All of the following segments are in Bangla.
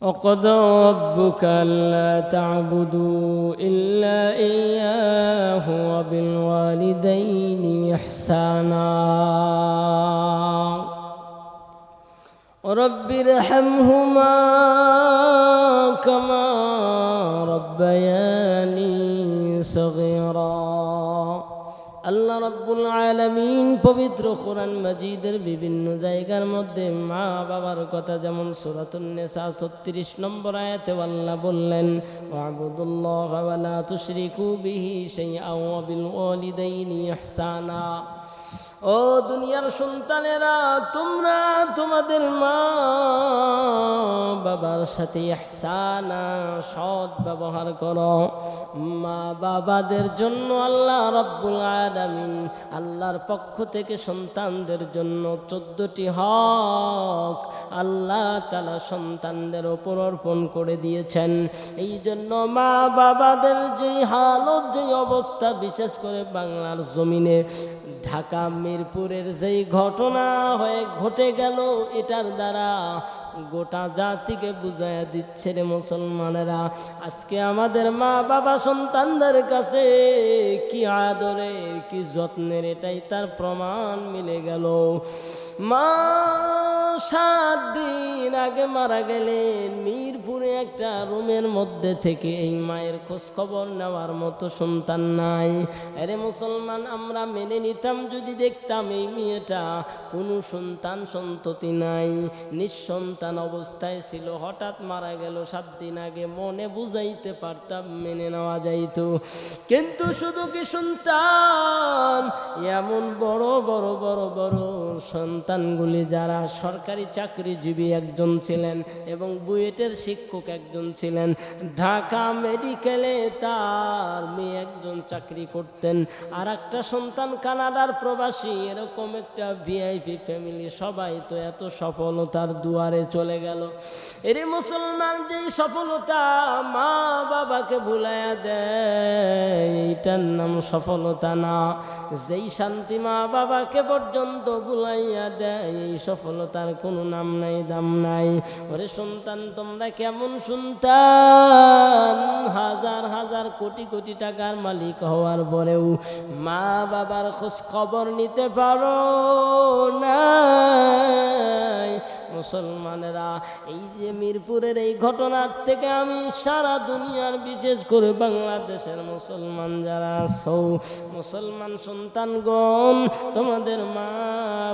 وقضى ربك ألا تعبدوا إلا إياه وبالوالدين إحسانا رب ارحمهما كما ربياني صغيرا আল্লাহ রাব্বুল আলামিন পবিত্র কোরআন মাজিদের বিভিন্ন জায়গার মধ্যে মা বাবার কথা যেমন সূরাতুন নিসা 36 নম্বর আয়াতে আল্লাহ বললেন ওয়াবুদুল্লাহা ওয়া লা তুশরিকু বিহি শাইআন ওয়া বিল ওয়ালিদাইনি ইহসানা। ও দুনিয়ার সন্তানেরা, তোমরা তোমাদের মা বাবার সাথে ইহসানা সৎ ব্যবহার করো। মা বাবাদের জন্য আল্লাহ রাব্বুল আলামিন আল্লাহর পক্ষ থেকে সন্তানদের জন্য 14টি হক আল্লাহ তাআলা সন্তানদের ওপর অর্পণ করে দিয়েছেন। এই জন্য মা বাবাদের যেই হালত, যেই অবস্থা, বিশেষ করে বাংলার জমিনে ঢাকা মিরপুরের যেই ঘটনা ঘটে গেল, এটার দ্বারা গোটা জাতিকে বুঝাইয়া দিচ্ছে রে মুসলমানেরা, আজকে আমাদের মা বাবা সন্তানদের কাছে কি আদরের, কি যত্নের, এটাই তার প্রমাণ মিলে গেল। মা 7 দিন আগে মারা গেলেন, মিরপুরে একটা রুমের মধ্যে থেকে এই মায়ের খোঁজ খবর নেওয়ার মতো সন্তান নাই। আরে মুসলমান, আমরা মেনে নিতাম যদি দেখতাম এই মেয়েটা কোনো সন্তান সন্ততি নাই, নিঃসন্তান অবস্থায় ছিল, হঠাৎ মারা গেল 7 দিন আগে, মনে বুঝাইতে পারতাম, মেনে নেওয়া যাইত। কিন্তু শুধু কি সন্তান, এমন বড় বড় বড় বড় সন্তানগুলি যারা সরকারি চাকরিজীবী একজন ছিলেন এবং বুয়েটের শিক্ষক একজন ছিলেন, ঢাকা মেডিকেলে তার মেয়ে একজন চাকরি করতেন, আর একটা সন্তান কানাডার প্রবাসী, এরকম একটা ভিআইপি ফ্যামিলি, সবাই তো এত সফলতার দুয়ারে চলে গেল। এরে মুসলমান, যেই সফলতা মা বাবাকে ভুলাইয়া দেয়, এইটার নাম সফলতা না। যেই শান্তি মা বাবাকে পর্যন্ত ভুলাইয়া দেয়, এই সফলতার কোনো নাম নাই, দাম নাই। ওরে সন্তান, তোমরা কেমন সন্তান, হাজার হাজার কোটি কোটি টাকার মালিক হওয়ার পরেও মা বাবার খোঁজ খবর নিতে পারো না। মুসলমানেরা, এই যে মিরপুরের এই ঘটনার থেকে আমি সারা দুনিয়ার, বিশেষ করে বাংলাদেশের মুসলমান যারা আছো, মুসলমান সন্তানগণ, তোমাদের মা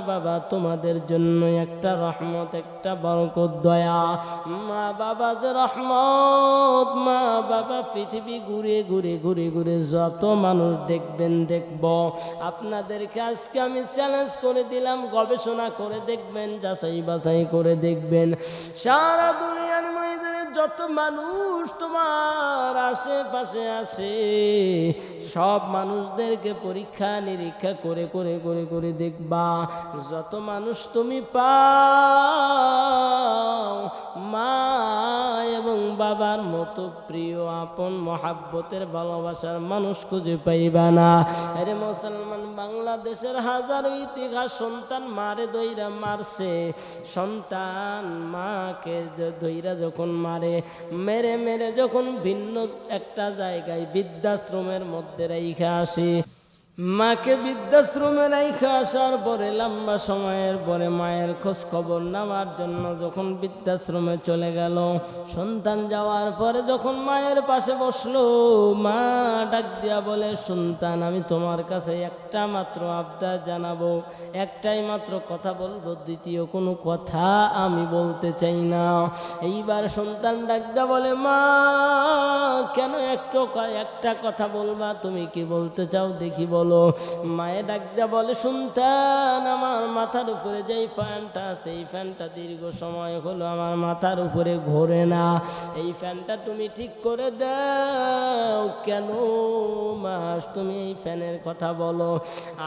বাবা তোমাদের জন্য একটা রহমত, একটা বরকত, দয়া। মা বাবা যে রহমত, মা বাবা পৃথিবী ঘুরে ঘুরে ঘুরে ঘুরে যত মানুষ দেখবেন, দেখব, আপনাদেরকে আজকে আমি চ্যালেঞ্জ করে দিলাম, গবেষণা করে দেখবেন, যাচাই বাছাই করে দেখবেন, সারা দুনিয়ার ময়দানে যত মানুষ তোমার আশেপাশে আছে, সব মানুষদেরকে পরীক্ষা নিরীক্ষা করে করে করে করে দেখবা, যত মানুষ তুমি পাও, মা এবং বাবার মতো প্রিয়, আপন, মহাব্বতের, ভালোবাসার মানুষ খুঁজে পাইবা না। আরে মুসলমান, বাংলাদেশের হাজারো ইতিহাস, সন্তান মারে দইরা মারছে, সন্তান মাকে দইরা যখন মারে, মেরে মেরে যখন ভিন্ন একটা জায়গায় বৃদ্ধাশ্রমের মধ্যে রেখে আসে, মাকে বৃদ্ধাশ্রমে রেখে আসার পরে লম্বা সময়ের পরে মায়ের খোঁজ খবর নেওয়ার জন্য যখন বৃদ্ধাশ্রমে চলে গেল, সন্তান যাওয়ার পরে যখন মায়ের পাশে বসলো, মা ডাক দিয়া বলে, সন্তান, আমি তোমার কাছে একটা মাত্র আবদার জানাবো, একটাই মাত্র কথা বলবো, দ্বিতীয় কোনো কথা আমি বলতে চাই না। এইবার সন্তান ডাক দিয়া বলে, মা কেন একটা কথা বলবা, তুমি কি বলতে চাও দেখি বলো। মায়ে ডাক দিয়া বলে, সন্তান, আমার মাথার উপরে যেই ফ্যানটা আছে, এই ফ্যানটা দীর্ঘ সময় হলো আমার মাথার উপরে ঘোরে না, এই ফ্যানটা তুমি ঠিক করে দাও। কেন মা তুমি এই ফ্যানের কথা বলো?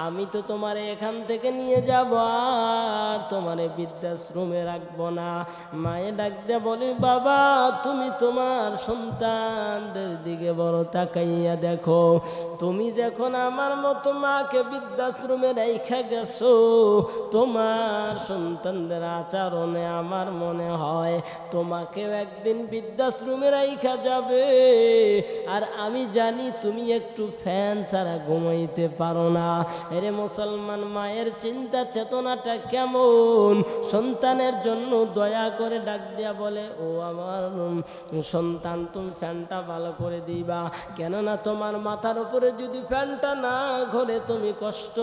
আমি তো তোমার এখান থেকে নিয়ে যাব, আর তোমার বৃদ্ধাশ্রমে রাখবো না। মায়ে ডাক দিয়া বলে, বাবা তুমি তোমার সন্তানদের দিকে বড় তাকাইয়া দেখো, তুমি যখন আমার মতো মাকে বৃদ্ধাশ্রমে রেখে গেছো, তোমার সন্তানদের আচরণে আমার মনে হয় তোমাকেও একদিন বৃদ্ধাশ্রমে রেখে যাবে। আর আমি জানি তুমি একটু ফ্যান ছাড়া ঘুমাইতে পারো না। এরে মুসলমান, মায়ের চিন্তা চেতনাটা কেমন? সন্তানের জন্য দয়া করে ডাক দিয়া বলে, ও আমার সন্তান, তুমি ফ্যানটা ভালো করে দিবা, কেননা তোমার মাথার উপরে যদি ফ্যানটা না ঘোরে তুমি কষ্ট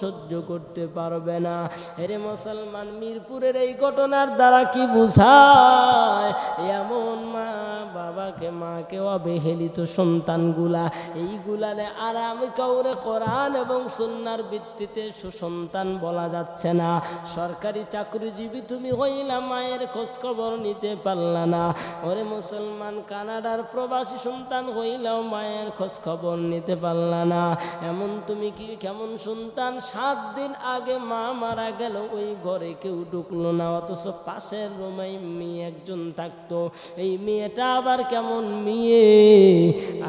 সহ্য করতে পারবে না। এরে মুসলমান, মিরপুরের এই ঘটনার দ্বারা কি বুঝায়? এমন মা বাবাকে, মাকে অবহেলিত সন্তানগুলা, এইগুলারে আর আমি কাউরে কোরআন এবং সুন্নাহর ভিত্তিতে সুসন্তান বলা যাচ্ছে না। সরকারি চাকরিজীবী তুমি হইলা, মায়ের খোঁজ খবর নিতে পারলা না। ওরে মুসলমান, কানাডার প্রবাসী সন্তান হইলাও মায়ের খোঁজ খবর নিতে পারলা না। এমন তুমি কি কেমন সন্তান? 7 দিন আগে মা মারা গেল, ওই ঘরে কেউ ঢুকলো না, অথচ পাশের রুমে মেয়ে একজন থাকতো। এই মেয়েটা আবার কেমন মেয়ে?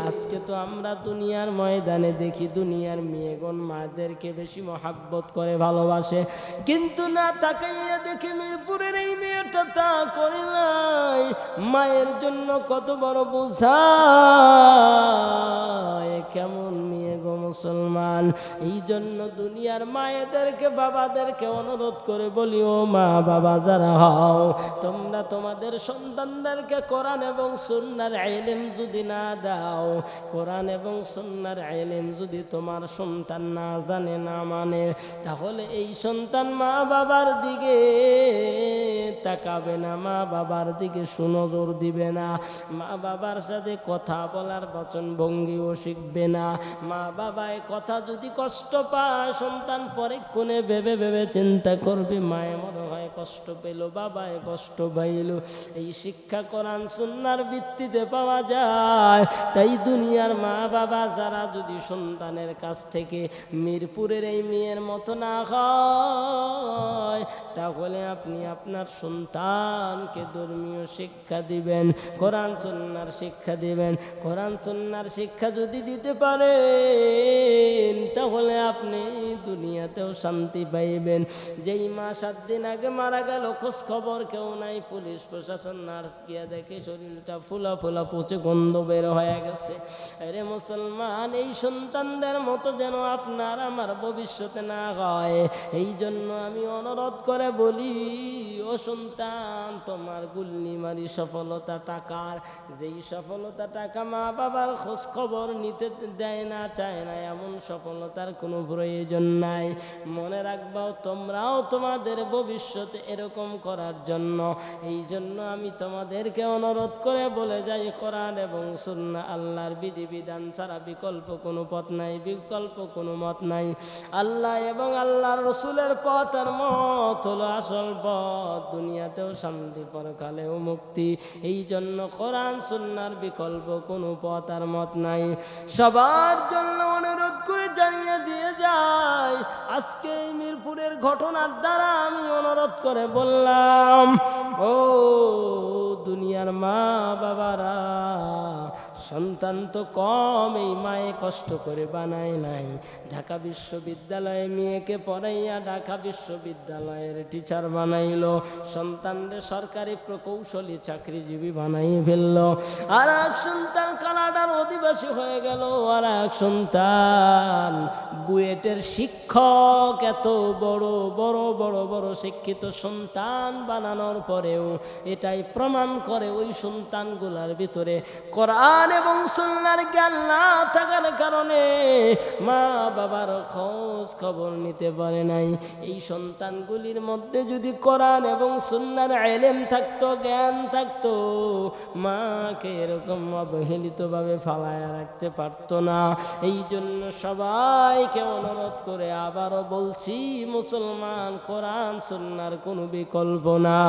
আজকে তো আমরা দুনিয়ার ময়দানে দেখি দুনিয়ার মেয়েগণ মাদেরকে বেশি মহাব্বত করে, ভালোবাসে, কিন্তু না তাকাইয়া দেখি মিরপুরের এই মেয়েটা তা করে নাই। মায়ের জন্য কত বড় বোঝা! কেমন মেয়ে গো মুসলমান! এই জন্য দুনিয়ার মায়েদেরকে, বাবাদেরকে অনুরোধ করে বলি, ও মা বাবা যারা হও, তোমরা তোমাদের সন্তানদেরকে কোরআন এবং সুন্নাহর ইলম যদি না দাও, কোরআন এবং সুন্নাহর ইলম যদি তোমার সন্তান না জানে, না মানে, তাহলে এই সন্তান মা বাবার দিকে তাকাবে না, মা বাবার দিকে সুনজর দিবে না, মা বাবার সাথে কথা বলার বচন ভঙ্গিও শিখবে না। মা বাবায় কথা যদি কষ্ট পায়, সন্তান পরক্ষণে ভেবে ভেবে চিন্তা করবে, মায়ে মনে হয় কষ্ট পেল, বাবায় কষ্ট পাইল। এই শিক্ষা কোরআন সুন্নাহর ভিত্তিতে পাওয়া যায়। তাই দুনিয়ার মা বাবা যারা যদি সন্তানের কাছ থেকে মিরপুরের এই মেয়ের মতো না হয়, তাহলে আপনি আপনার সন্তানকে ধর্মীয় শিক্ষা দিবেন, কোরআন সুন্নাহর শিক্ষা দিবেন। কোরআন সুন্নাহর শিক্ষা যদি দিতে পারেন, তাহলে আপনি দুনিয়াতেও শান্তি পাইবেন। যেই মা 7 দিন আগে মারা গেল, খোঁজ খবর কেউ নাই, পুলিশ প্রশাসন নার্স গিয়া দেখে শরীরটা ফুলা ফুলা পচে গন্ধ বের হয়ে গেছে। আরে মুসলমান, এই সন্তানদের মতো যেন আপনার আমার ভবিষ্যতে না হয়, এই জন্য আমি অনুরোধ করে বলি, ও সন্তান, তোমার গুল্লিমারি সফলতা টাকার, যেই সফলতা টাকা মা বাবার খোঁজ খবর নিতে দেয় না, চায় না, এমন সফলতার কোনো প্রয়োজন নাই। মনে রাখবাও, তোমরাও তোমাদের ভবিষ্যতে এরকম করার জন্য, এই জন্য আমি তোমাদেরকে অনুরোধ করে বলে যাই, কোরআন এবং সুন্নাহ আল্লাহর বিধিবিধান ছাড়া বিকল্প কোনো পথ নাই, বিকল্প কোনো মত নাই। আল্লাহ এবং আল্লাহর রসুলের পথ আর মত হলো আসল পথ, দুনিয়াতেও শান্তি, পরকালেও মুক্তি। এই জন্য কোরআন সুন্নাহর বিকল্প কোনো পথ আর মত নাই। সবার জন্য অনুরোধ করে জানিয়ে দিয়ে যায়, আজকে এই মিরপুরের ঘটনার দ্বারা আমি অনুরোধ করে বললাম, ও দুনিয়ার মা বাবারা, সন্তান তো কম, এই মায়ে কষ্ট করে বানায় নাই। ঢাকা বিশ্ববিদ্যালয়ে মেয়েকে পড়াইয়া ঢাকা বিশ্ববিদ্যালয়ের টিচার বানাইলো, সন্তানদের সরকারি প্রকৌশলী চাকরিজীবী বানাই ফেলল। আর এক সন্তান কানাডার অধিবাসী হয়ে গেল, আর এক সন্তান বুয়েটের শিক্ষক। এত বড় বড় বড় বড় শিক্ষিত সন্তান বানানোর পরেও এটাই প্রমাণ করে ওই সন্তানগুলার ভিতরে কোরআন এবং সুন্নাহর জ্ঞান না থাকার কারণে মা বাবার খোঁজ খবর নিতে পারে নাই। এই সন্তানগুলির মধ্যে যদি কোরআন এবং সুন্নাহর ইলম থাকতো, জ্ঞান থাকতো, মাকে এরকম অবহেলিতভাবে ফালায়া রাখতে পারতো না। এই জন্য সবাইকে অনুরোধ করে আবারও বলছি, মুসলমান, কোরআন সুন্নাহর কোনো বিকল্প না।